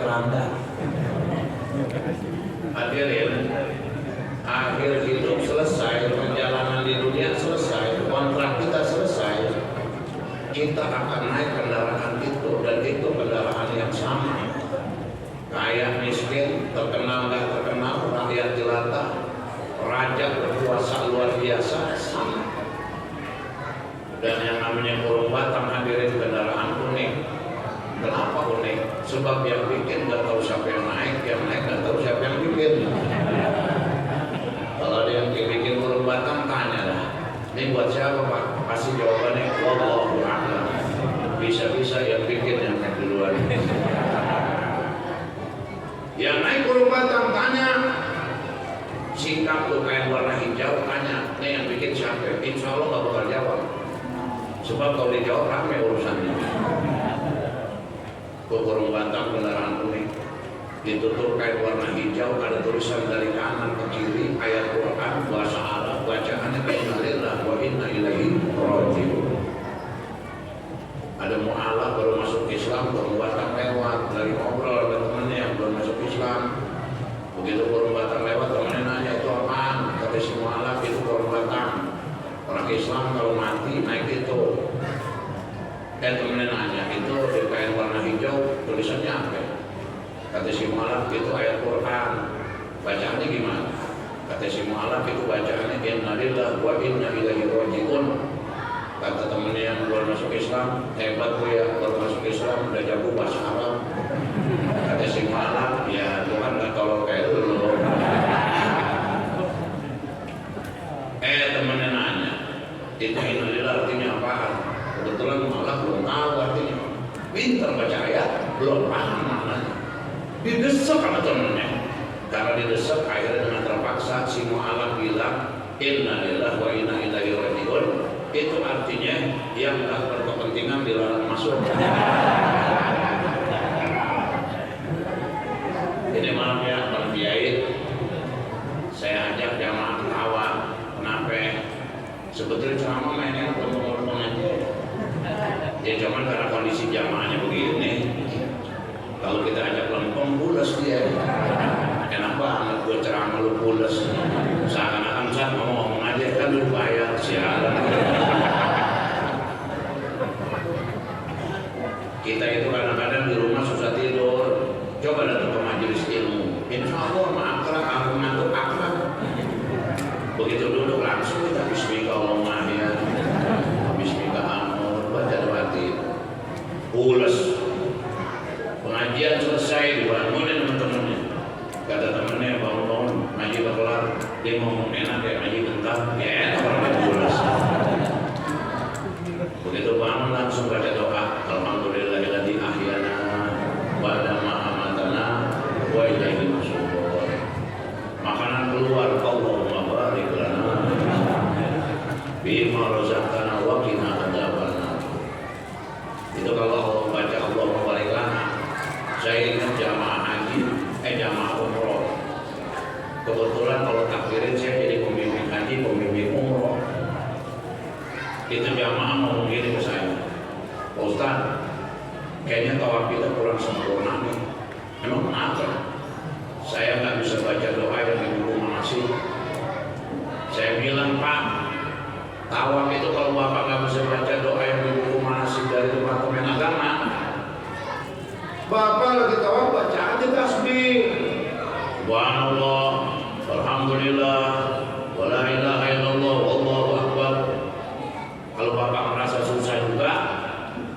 keranda. Hadirin, akhir hidup selesai, perjalanan di dunia selesai, kontrak kita selesai, kita akan naik kendaraan itu, dan itu kendaraan yang sama. Kaya miskin, terkenal nggak terkenal, rakyat jelata, raja berkuasa luar biasa, sama. Dan yang namanya burung batang, hadirin, kendaraan kuning. Kenapa kuning? Sebab yang bikin nggak tahu siapa yang naik nggak tahu siapa yang bikin. Kalau ada yang bikin burung batang, tanya lah, ini buat siapa Pak? Pasti jawabannya wallahu a'lam. Bisa-bisa yang bikin yang naik duluan. Yang naik burung batang tanya, singkap tuh kain warna hijau, tanya, ini yang bikin siapa? Insya Allah nggak bakal jawab. Sebab kalau dijawab rame urusannya. Burung batang kendaraan kuning ditutup kain warna hijau, ada tulisan dari kanan ke kiri ayat Quran bahasa Arab, bacaannya inna lillahi wa inna ilaihi raji'un. Ada mu'alaf baru masuk Islam, burung batang lewat, dari ngobrol dengan temannya yang belum masuk Islam. Begitu burung batang lewat, temannya nanya, itu apaan? Kata si mu'alaf, itu burung batang. Orang Islam kalau mati naik itu. Dan temennya nanya, itu di kain warna hijau tulisannya apa? Kata si mu'alaf, itu ayat Quran. Bacaannya gimana? Kata si mu'alaf, itu bacaannya inna lillahi wa inna ilaihi raji'un. Kata temennya yang baru masuk Islam, hebat gue ya, baru masuk Islam udah jago bahasa Arab. Kata si mu'alaf, ya Tuhan gak tolong kayak dulu. Temennya nanya, itu inna lillahi artinya apaan? Kebetulan malah belum tahu artinya. Pintar baca ayat, belum paham maknanya. Didesak sama temennya. Karena didesak, akhirnya dengan terpaksa si mu'alaf bilang inna lillahi wa inna ilaihi raji'un. Itu artinya yang tak berkepentingan dilarang masuk. Ini malam ya, Bang Kiai, saya ajak jamaah ketawa. Kenapa? Sebetulnya ceramah mainnya ngomong-ngomong aja. Ya cuman karena kondisi jamaahnya begini, kalau kita ajak lempeng pulas dia. Enak banget gue ceramah lu pulas. Seakan-akan saya ngomong aja kan lu bayar, sialan. Kita itu kadang-kadang di rumah susah tidur. Coba datang ke majelis ilmu. Insya Allah akrab, aku ngantuk akrab. Begitu duduk langsung kita bismillahirrahmanirrahim. Bismillahirrahmanirrahim. Baca doa. Pulas. Pengajian selesai, dibangunin sama temennya. Kata temennya, bangun-bangun, ngaji udah kelar. Dia ngomong enak ya, ngaji bentar. Ya enak orang pulas. Begitu bangun langsung baca doa. Alhamdulillahilladzi ahyana ba'da ma amatana wa ilaihi nusyur. Makanan keluar, Allahumma barik lana bima razaqtana wa qina adzabannar. Itu kalau Allah baca Allahumma barik lana. Saya ingat jamaah haji, jamaah umroh. Kebetulan kalau takbirin saya jadi pembimbing haji, pembimbing umroh. Itu jamaah ngomong gini ke saya, Pak Ustaz, kayaknya tawaf kita kurang sempurna nih. Emang kenapa? Saya nggak bisa baca doa yang di buku manasik. Saya bilang, Pak, tawaf itu kalau Bapak nggak bisa baca doa yang di buku manasik dari Departemen Agama, Bapak lagi tawaf baca aja tasbih. Subhanallah, alhamdulillah, wala ilaha illallah, wallahu akbar. Kalau Bapak merasa susah juga,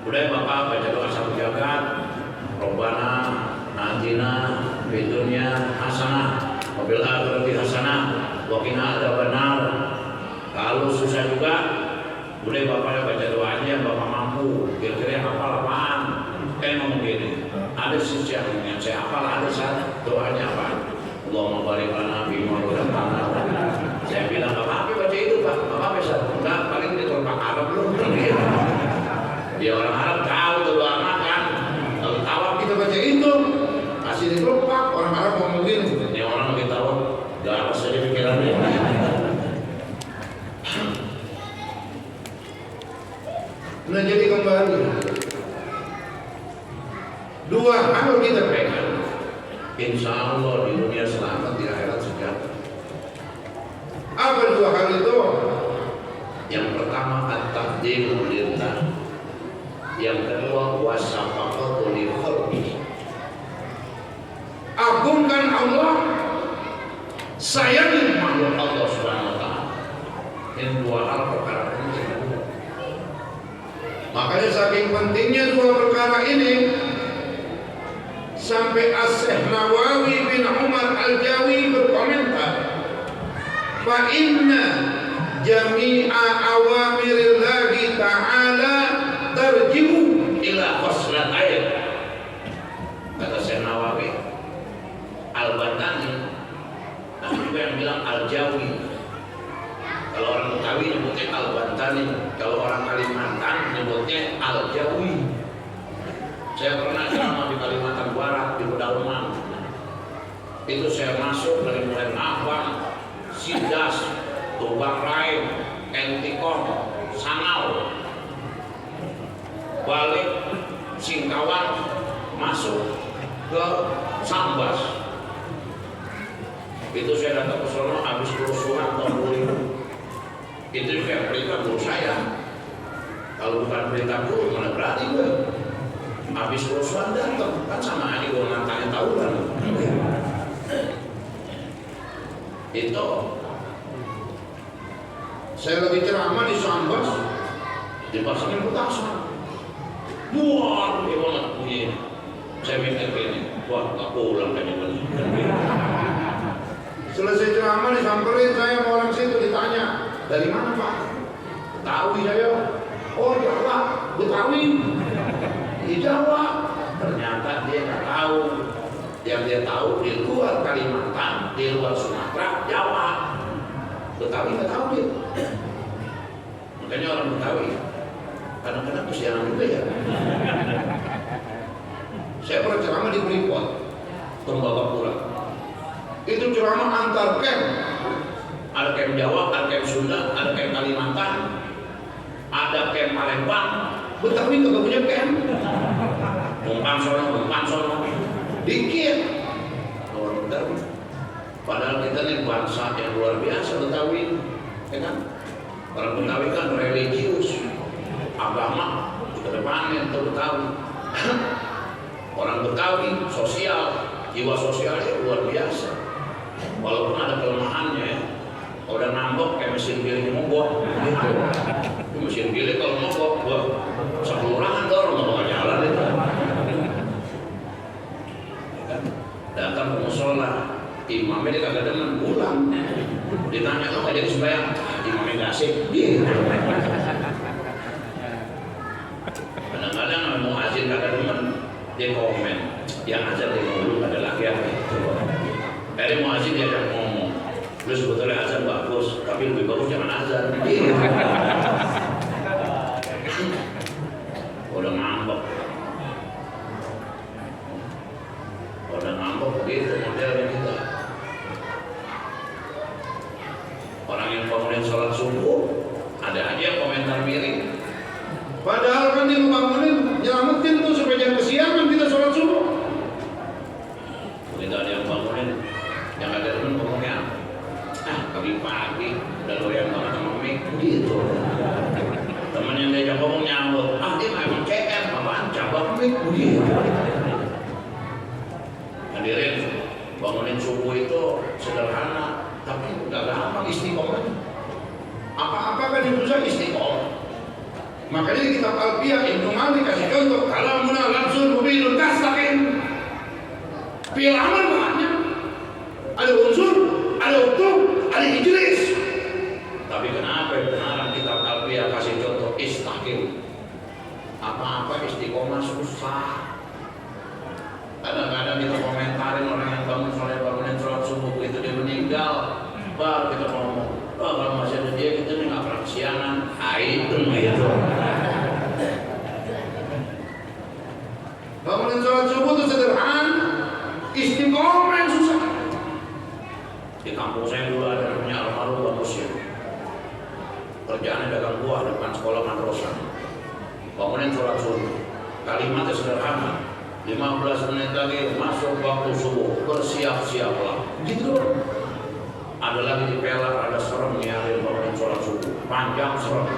udah Bapak baca doa satu jagat. Robbana atina fid dunya hasanah wa fil akhirati hasanah wa qina adzabannar. Kalau susah juga, udah Bapak baca doanya Bapak mampu. Kira-kira hafal apaan? Ngomong gini, ada sisi yang saya hafal, ada saat doanya apa? Allahumma barik lana bima razaqtana. Saya bilang, Bapak baca itu Pak, Bapak bisa enggak, paling di tempat Arab lu. Dia orang Arab tahu tuh doa makan. Kalau tawaf kita baca itu, kasih di kelopak, orang Arab ngomong gini. Ini orang lagi tawaf, gak saja pikirannya. Nah jadi kembali, dua hal kita pegang. insya Allah di dunia selamat, di akhirat sejahtera. Apa dua hal itu? Yang pertama at-taqdimu lillah, yang kedua wasafaqatu li khalqihi. Agungkan Allah, Sayangi makhluk Allah Subhanahu wa taala. Ini dua hal perkara penting. makanya saking pentingnya dua perkara ini sampai As-Syekh Nawawi bin Umar Al-Jawi berkomentar, fa inna jami'a awamirillahi ta'ala tarji'u Ila khoslatain. Kata Syekh Nawawi, Al-Bantani, ada juga yang bilang Al-Jawi. Kalau orang Betawi nyebutnya Al-Bantani, kalau orang Kalimantan nyebutnya Al-Jawi. Saya pernah ceramah di Kalimantan Barat, di Pedalaman. Itu saya masuk dari mulai Abang, Sidas, Tubang Rai, Entikong, Sanau, balik Singkawang, masuk ke Sambas. Itu saya datang ke sana habis kerusuhan tahun 2000. Itu saya berita guru saya. Kalau bukan berita guru mana berani gue. Habis kerusuhan datang, kan sama aja gue ngantangin tawuran. Itu saya lagi ceramah di Sambas, dipasangin petasan. Wah, dia banget bunyi. Saya mikir begini, wah gak pulang kayaknya bener. selesai ceramah disamperin saya sama orang situ, ditanya, dari mana Pak? Betawi saya. Oh Jawa, Betawi. Di Jawa. Ternyata dia nggak tahu. Yang dia tahu di luar Kalimantan, di luar Sumatera, Jawa. Betawi nggak tahu dia. Makanya orang Betawi kadang-kadang kesiangan juga ya. Saya pernah ceramah di Freeport, Tembagapura. itu ceramah antar camp. Ada camp Jawa, ada camp Sunda, ada camp Kalimantan, ada camp Palembang. Betawi nggak punya camp, Bumpang sono, dikit. orang Betawi. Padahal kita nih bangsa yang luar biasa Betawi, ya kan? Orang Betawi kan religius, agama ke depannya itu Betawi. Orang Betawi sosial, jiwa sosialnya luar biasa. Walaupun ada kelemahannya ya. Kalau udah ngambek kayak mesin giling mogok gitu. Mesin giling kalau mogok, wah, sekelurahan dorong mau jalan itu. Datang ke musola, imamnya dia kagak demen, pulang. Ditanya lo nggak jadi sembahyang, imamnya nggak asik. Kadang-kadang mau azin kagak demen, dia komen, yang azan dia ngomong ada laki-laki. Dari mau azin dia akan ngomong, lu sebetulnya azan bagus, tapi lebih bagus jangan azan. Udah ngambek. Begitu modelnya kita. Orang yang bangunin sholat subuh, ada aja yang komentar miring. Padahal kan dia ngebangunin, nyelamatin tuh supaya jangan kesiangan kita sholat subuh. Begitu ada yang bangunin, yang ada temen ngomongnya, pagi-pagi udah doyan banget sama mie, begitu. Temen yang diajak ngomong nyambut, dia memang CM, apaan cabang mie, begitu. Hadirin, bangunin subuh itu sederhana, tapi nggak gampang istiqomah. Apa-apa kan itu susah istiqomah. Makanya di kitab Al-Qiyah Ibnu Malik kasih contoh, kalamuna langsung mubinun kastaqim. Fi'il-amal banyak. Ada unsur, ada hukum, ada ijlis. Tapi kenapa benaran kitab Al-Qiyah kasih contoh istaqim? Apa-apa istiqomah susah. Kadang-kadang kita komentarin orang yang bangunin sholat subuh itu dia meninggal, baru kita ngomong, kalau masih ada dia kita nggak pernah kesiangan. Itu gitu. Bangunin sholat subuh itu sederhana, istiqomah yang susah. Di kampung saya dulu ada namanya almarhum Bang Musyir. Kerjaannya dagang buah depan sekolah madrasah. Bangunin sholat subuh. Kalimatnya sederhana. 15 menit lagi masuk waktu subuh bersiap-siaplah. Gitu. Ada lagi di Pelak, ada serem nyiarin bangunin sholat subuh. Panjang serem.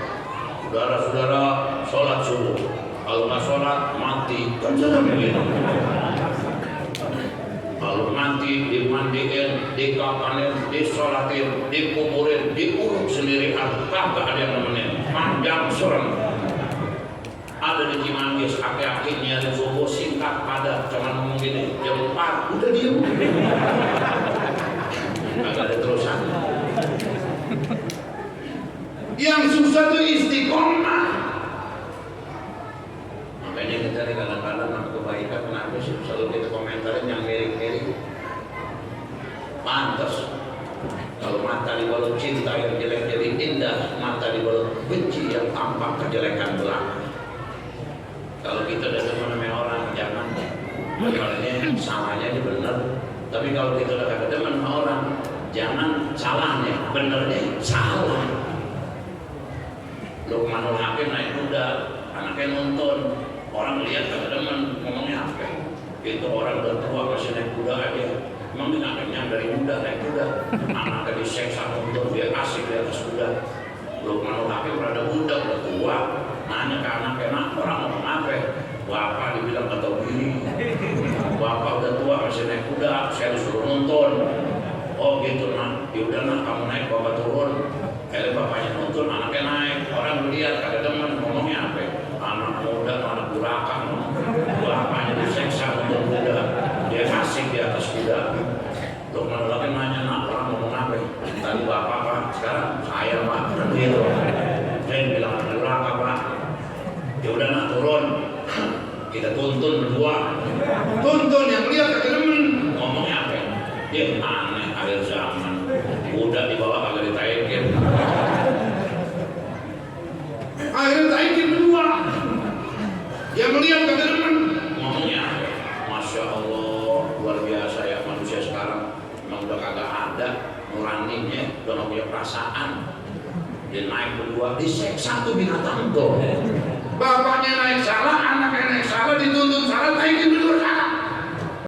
Saudara-saudara sholat subuh. Kalau nggak sholat mati. Kan serem begitu. Kalau mati dimandiin, dikapanin, disolatin, dikuburin, diuruk sendirian, kagak ada yang nemenin. Panjang serem. Ada di Cimanggis, aki-aki nyari subuh singkat padat, cuman ngomong gini, jam 4 udah diem. Agak ada terusan. Yang susah tuh istiqomah. Makanya kita kadang-kadang nak kebaikan kenapa sih selalu kita komentarin yang miring-miring. Pantas. Kalau mata dibalut cinta yang jelek jadi indah, mata dibalut benci yang tampak kejelekan belakang. Kalau kita udah demen sama orang, jangan ini salahnya ini bener. Tapi kalau kita udah kagak demen sama orang, jangan salahnya, benernya salah. Luqmanul Hakim naik kuda, anaknya nonton, orang lihat kagak demen, ngomongnya apa? Itu orang udah tua masih naik kuda aja. Emang dia nggak kenyang dari muda naik kuda. Anaknya diseksa nonton, dia asik di atas kuda. Luqmanul Hakim rada muda, udah tua. Nanya ke anaknya, nak orang ngomong apa? Bapak dibilang gak tahu diri. Bapak udah tua masih naik kuda, saya disuruh nonton. Oh gitu nak, yaudah nak kamu naik, bapak turun. Akhirnya bapaknya nonton, anaknya naik. Orang lihat kagak demen, ngomongnya apa? Anak muda, anak burakan. Bapaknya diseksa untuk kuda, dia asik di atas kuda. Luqman lagi nanya, nak orang ngomong apa? Tadi bapak pak, sekarang saya pak. Gitu. Saya bilang duraka pak. Ya udah nak turun, kita tuntun berdua. Tuntun yang lihat kagak demen. Ngomongnya apa? Dia aneh akhir zaman. Udah dibawa kagak ditaikin. Akhirnya taikin berdua. Yang melihat kagak demen. Ngomongnya apa? Masya Allah, luar biasa ya manusia sekarang. Memang udah kagak ada nuraninya, udah gak punya perasaan. Dia naik berdua, diseksa tuh binatang tuh. Bapaknya naik salah, anaknya naik salah, dituntun salah, taikin berdua salah.